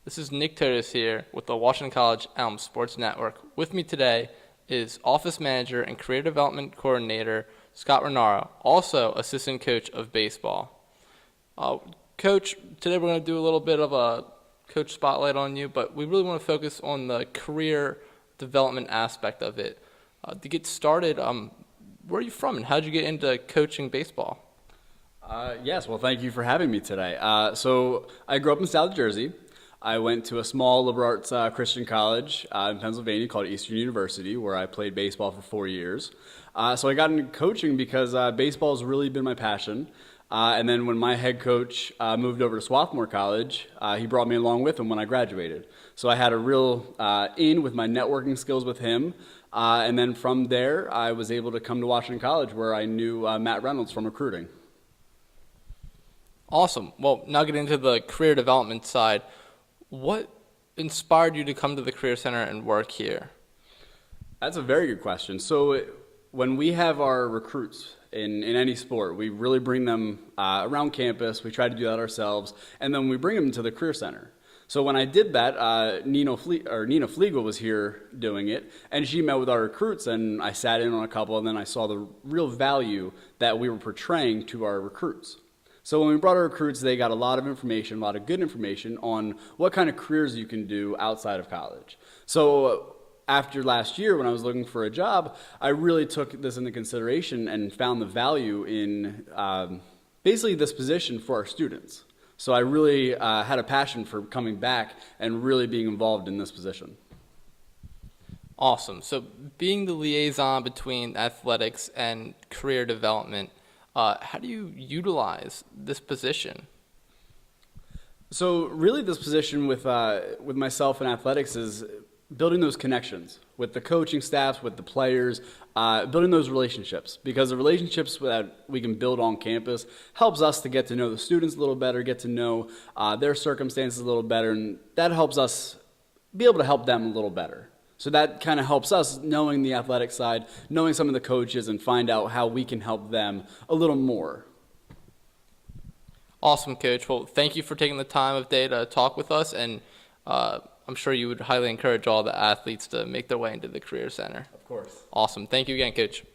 This is Nick Totis here with the Washington College Elm Sports Network. With me today is Office Manager and Career Development Coordinator Scott Renauro, also Assistant Coach of Baseball. Coach, today we're going to do a little bit of a coach spotlight on you, but we really want to focus on the career development aspect of it. To get started, where are you from and how did you get into coaching baseball? Yes, well, thank you for having me today. So I grew up in South Jersey. I went to a small liberal arts Christian college in Pennsylvania called Eastern University, where I played baseball for 4 years. So I got into coaching because baseball has really been my passion. And then when my head coach moved over to Swarthmore College, he brought me along with him when I graduated. So I had a real in with my networking skills with him. And then from there, I was able to come to Washington College, where I knew Matt Reynolds from recruiting. Awesome. Well, now get into the career development side. What inspired you to come to the Career Center and work here? That's a very good question. So when we have our recruits in any sport, we really bring them around campus. We try to do that ourselves, and then we bring them to the Career Center. So when I did that, Nina Flegel was here doing it, and she met with our recruits, and I sat in on a couple, and then I saw the real value that we were portraying to our recruits. So when we brought our recruits, they got a lot of information, a lot of good information on what kind of careers you can do outside of college. So after last year, when I was looking for a job, I really took this into consideration and found the value in basically this position for our students. So I really had a passion for coming back and really being involved in this position. Awesome. So being the liaison between athletics and career development, how do you utilize this position? So really this position with myself in athletics is building those connections with the coaching staffs, with the players, building those relationships, because the relationships that we can build on campus helps us to get to know the students a little better, get to know their circumstances a little better, and that helps us be able to help them a little better. So that kind of helps us knowing the athletic side, knowing some of the coaches, and find out how we can help them a little more. Awesome, Coach. Well, thank you for taking the time of day to talk with us, and I'm sure you would highly encourage all the athletes to make their way into the Career Center. Of course. Awesome. Thank you again, Coach.